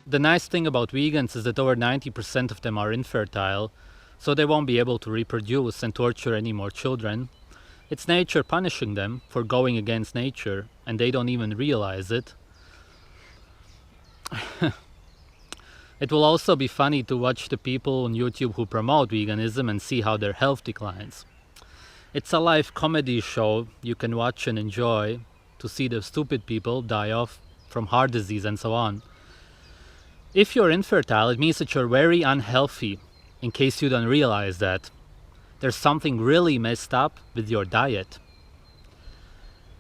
The nice thing about vegans is that over 90% of them are infertile, so they won't be able to reproduce and torture any more children. It's nature punishing them for going against nature, and they don't even realize it. It will also be funny to watch the people on YouTube who promote veganism and see how their health declines. It's a live comedy show you can watch and enjoy to see the stupid people die off from heart disease and so on. If you're infertile, it means that you're very unhealthy, in case you don't realize that. There's something really messed up with your diet.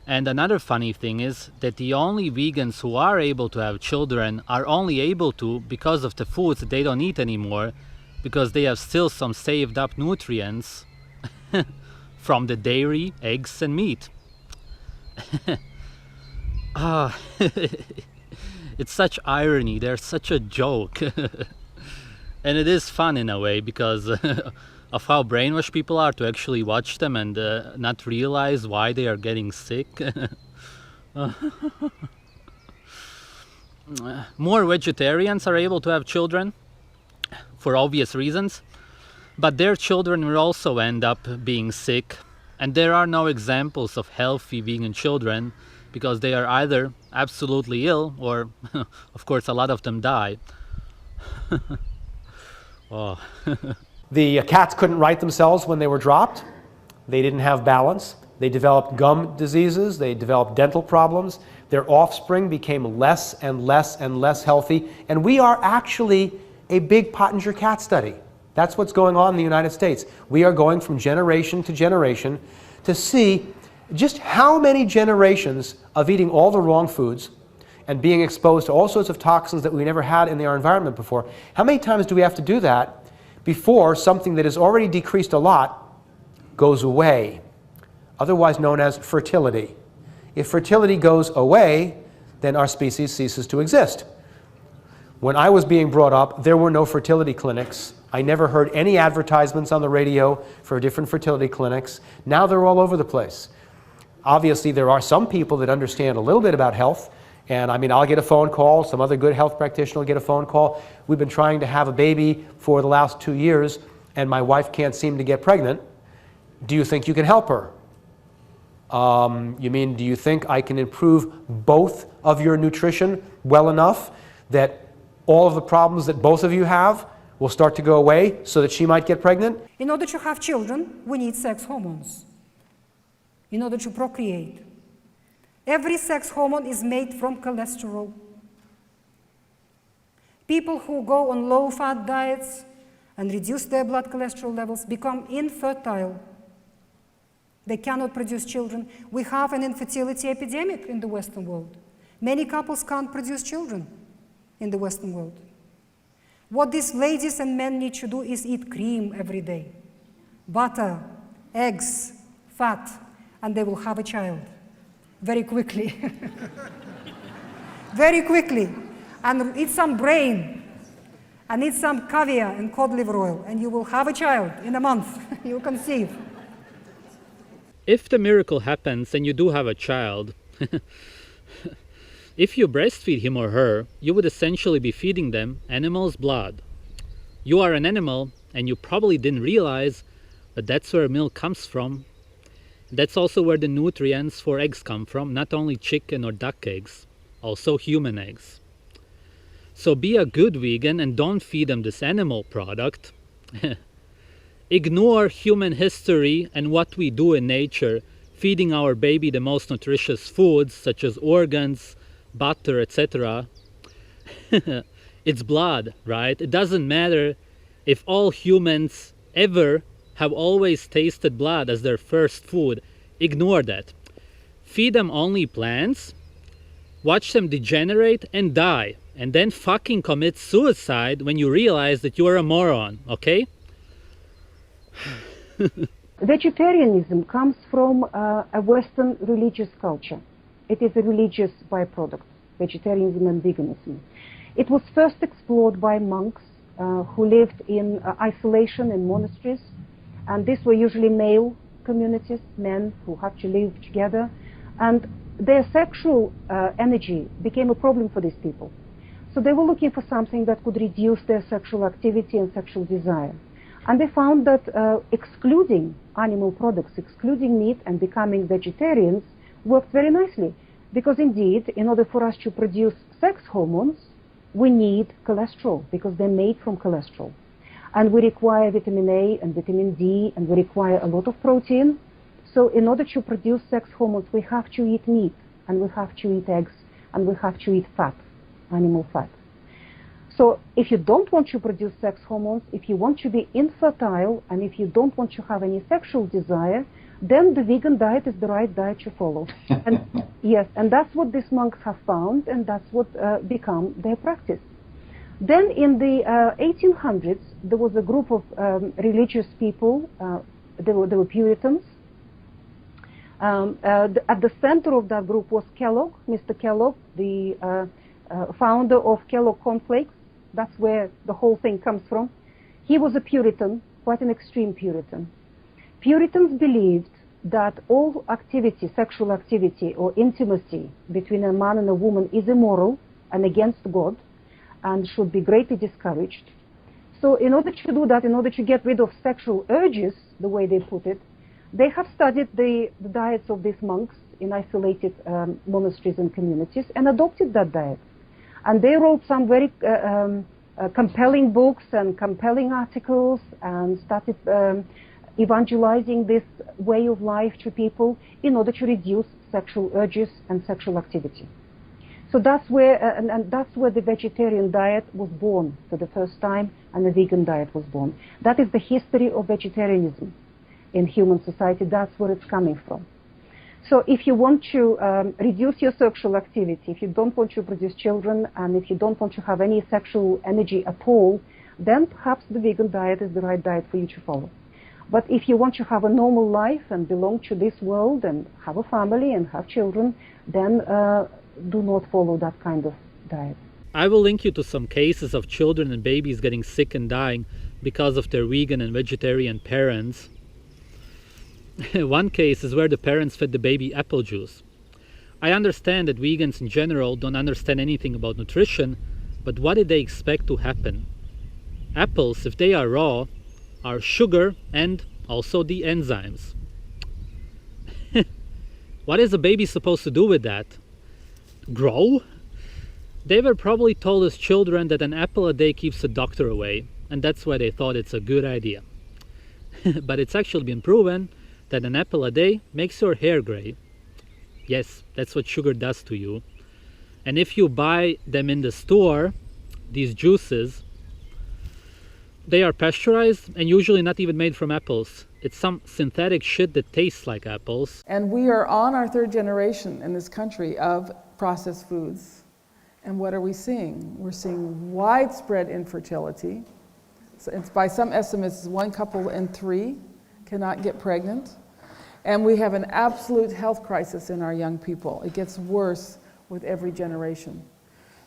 And another funny thing is that the only vegans who are able to have children are only able to because of the foods that they don't eat anymore, because they have still some saved up nutrients from the dairy, eggs and meat. It's such irony, they're such a joke. And it is fun in a way because of how brainwashed people are to actually watch them and not realize why they are getting sick. More vegetarians are able to have children for obvious reasons, but their children will also end up being sick, and there are no examples of healthy vegan children because they are either absolutely ill or, of course, a lot of them die. Oh. The cats couldn't right themselves when they were dropped. They didn't have balance. They developed gum diseases. They developed dental problems. Their offspring became less and less and less healthy. And we are actually a big Pottinger cat study. That's what's going on in the United States. We are going from generation to generation to see just how many generations of eating all the wrong foods and being exposed to all sorts of toxins that we never had in our environment before. How many times do we have to do that before something that has already decreased a lot goes away, otherwise known as fertility? If fertility goes away, then our species ceases to exist. When I was being brought up, there were no fertility clinics. I never heard any advertisements on the radio for different fertility clinics. Now they're all over the place. Obviously, there are some people that understand a little bit about health. And I mean, I'll get a phone call, some other good health practitioner will get a phone call. We've been trying to have a baby for the last 2 years, and my wife can't seem to get pregnant. Do you think you can help her? You mean, do you think I can improve both of your nutrition well enough that all of the problems that both of you have will start to go away so that she might get pregnant? In order to have children, we need sex hormones. In order to procreate. Every sex hormone is made from cholesterol. People who go on low-fat diets and reduce their blood cholesterol levels become infertile. They cannot produce children. We have an infertility epidemic in the Western world. Many couples can't produce children in the Western world. What these ladies and men need to do is eat cream every day, butter, eggs, fat, and they will have a child. Very quickly. Very quickly. And eat some brain, and eat some caviar and cod liver oil, and you will have a child in a month. You will conceive. If the miracle happens and you do have a child, if you breastfeed him or her, you would essentially be feeding them animal's blood. You are an animal, and you probably didn't realize that that's where milk comes from. That's also where the nutrients for eggs come from, not only chicken or duck eggs, also human eggs. So be a good vegan and don't feed them this animal product. Ignore human history and what we do in nature, feeding our baby the most nutritious foods such as organs, butter, etc. It's blood, right? It doesn't matter if all humans ever have always tasted blood as their first food. Ignore that. Feed them only plants, watch them degenerate and die, and then fucking commit suicide when you realize that you are a moron, okay? Vegetarianism comes from a Western religious culture. It is a religious byproduct, vegetarianism and veganism. It was first explored by monks who lived in isolation in monasteries, and these were usually male communities, men who had to live together, and their sexual energy became a problem for these people. So So they were looking for something that could reduce their sexual activity and sexual desire. And they found that excluding animal products, excluding meat and becoming vegetarians worked very nicely. Because indeed, in order for us to produce sex hormones, we need cholesterol because they're made from cholesterol. And we require vitamin A and vitamin D, and we require a lot of protein. So in order to produce sex hormones, we have to eat meat, and we have to eat eggs, and we have to eat fat, animal fat. So if you don't want to produce sex hormones, if you want to be infertile, and if you don't want to have any sexual desire, then the vegan diet is the right diet to follow. And yes, and that's what these monks have found, and that's what become their practice. Then in the 1800s, there was a group of religious people, they were Puritans. At the center of that group was Kellogg, Mr. Kellogg, the founder of Kellogg Cornflakes. That's where the whole thing comes from. He was a Puritan, quite an extreme Puritan. Puritans believed that all activity, sexual activity or intimacy between a man and a woman is immoral and against God and should be greatly discouraged. So in order to do that, in order to get rid of sexual urges, the way they put it, they have studied the diets of these monks in isolated monasteries and communities and adopted that diet. And they wrote some very compelling books and compelling articles and started evangelizing this way of life to people in order to reduce sexual urges and sexual activity. So that's where, and that's where the vegetarian diet was born for the first time, and the vegan diet was born. That is the history of vegetarianism in human society. That's where it's coming from. So if you want to reduce your sexual activity, if you don't want to produce children, and if you don't want to have any sexual energy at all, then perhaps the vegan diet is the right diet for you to follow. But if you want to have a normal life and belong to this world and have a family and have children, then do not follow that kind of diet. I will link you to some cases of children and babies getting sick and dying because of their vegan and vegetarian parents. One case is where the parents fed the baby apple juice. I understand that vegans in general don't understand anything about nutrition, but what did they expect to happen? Apples, if they are raw, are sugar and also the enzymes. What is a baby supposed to do with that? Grow? They were probably told as children that an apple a day keeps the doctor away, and that's why they thought it's a good idea. But it's actually been proven that an apple a day makes your hair gray. Yes, that's what sugar does to you. And if you buy them in the store, these juices, they are pasteurized and usually not even made from apples. It's some synthetic shit that tastes like apples. And we are on our third generation in this country of processed foods. And what are we seeing? We're seeing widespread infertility. So it's, by some estimates, 1 couple in 3 cannot get pregnant. And we have an absolute health crisis in our young people. It gets worse with every generation.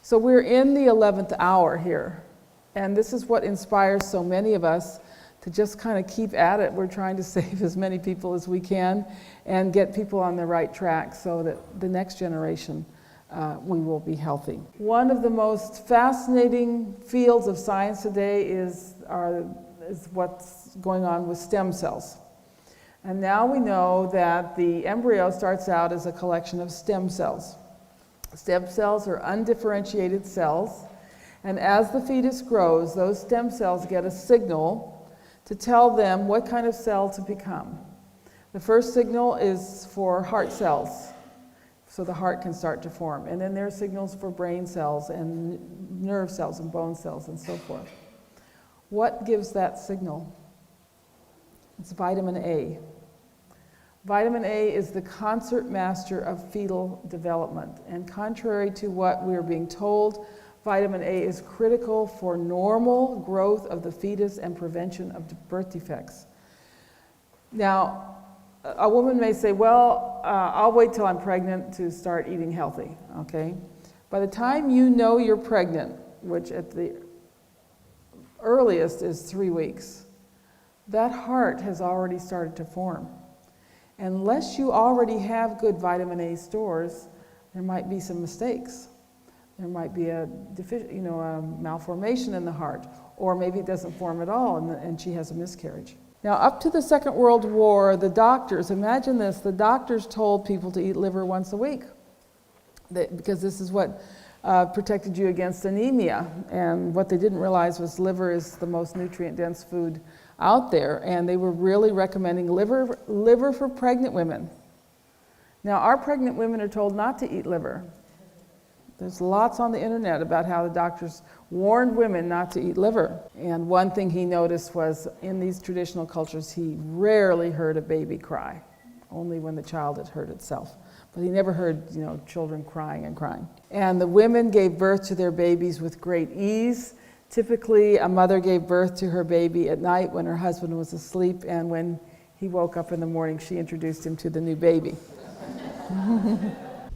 So we're in the 11th hour here. And this is what inspires so many of us to just kind of keep at it. We're trying to save as many people as we can and get people on the right track so that the next generation we will be healthy. One of the most fascinating fields of science today is what's going on with stem cells. And now we know that the embryo starts out as a collection of stem cells. Stem cells are undifferentiated cells, and as the fetus grows, those stem cells get a signal to tell them what kind of cell to become. The first signal is for heart cells, so the heart can start to form. And then there are signals for brain cells and nerve cells and bone cells and so forth. What gives that signal? It's vitamin A. Vitamin A is the concert master of fetal development. And contrary to what we're being told, vitamin A is critical for normal growth of the fetus and prevention of birth defects. Now, a woman may say, well, I'll wait till I'm pregnant to start eating healthy, okay? By the time you know you're pregnant, which at the earliest is 3 weeks, that heart has already started to form. Unless you already have good vitamin A stores, there might be some mistakes. There might be a malformation in the heart, or maybe it doesn't form at all and she has a miscarriage. Now, up to the Second World War, the doctors, imagine this, the doctors told people to eat liver once a week because this is what protected you against anemia. And what they didn't realize was liver is the most nutrient-dense food out there, and they were really recommending liver for pregnant women. Now, our pregnant women are told not to eat liver. There's lots on the internet about how the doctors warned women not to eat liver. And one thing he noticed was in these traditional cultures, he rarely heard a baby cry, only when the child had hurt itself. But he never heard, children crying and crying. And the women gave birth to their babies with great ease. Typically, a mother gave birth to her baby at night when her husband was asleep, and when he woke up in the morning, she introduced him to the new baby.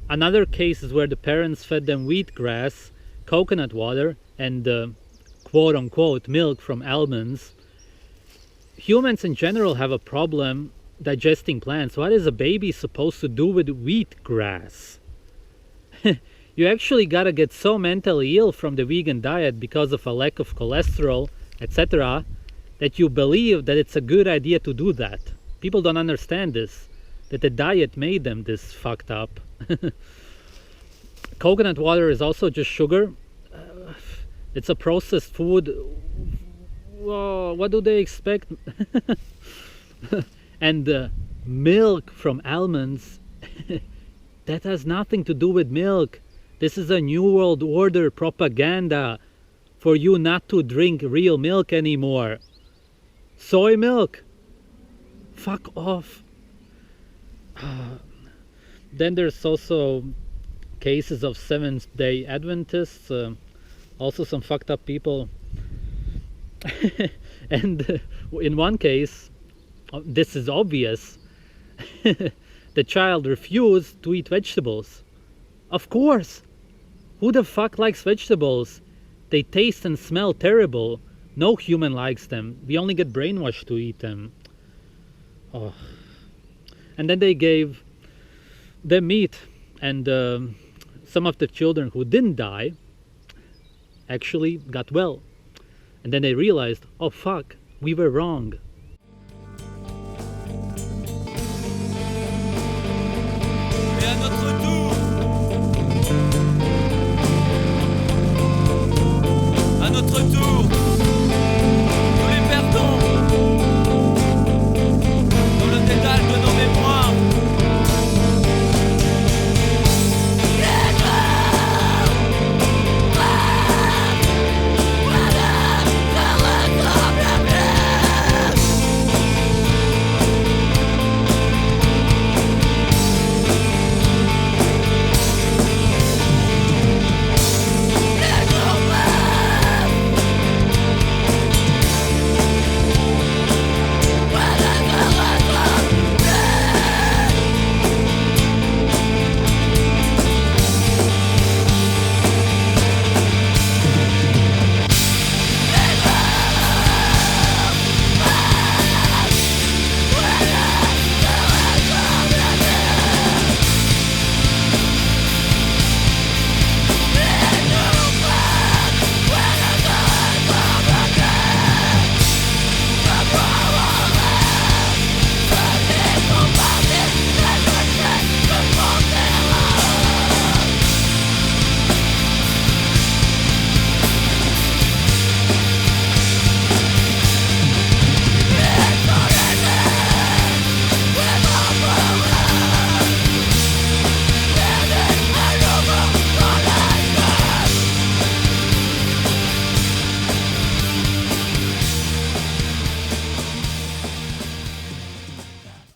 Another case is where the parents fed them wheatgrass, coconut water, and quote-unquote milk from almonds. Humans in general have a problem digesting plants. What is a baby supposed to do with wheatgrass? You actually gotta get so mentally ill from the vegan diet because of a lack of cholesterol, etc., that you believe that it's a good idea to do that. People don't understand this, that the diet made them this fucked up. Coconut water is also just sugar. It's a processed food. Whoa, what do they expect? And milk from almonds, that has nothing to do with milk. This is a New World Order propaganda for you not to drink real milk anymore. Soy milk, fuck off. Then there's also cases of Seventh-day Adventists, also some fucked up people. And in one case, this is obvious, the child refused to eat vegetables. Of course! Who the fuck likes vegetables? They taste and smell terrible. No human likes them. We only get brainwashed to eat them. Oh. And then they gave them meat, and some of the children who didn't die actually got well. And then they realized, oh fuck, we were wrong. Et à notre tour, à notre tour,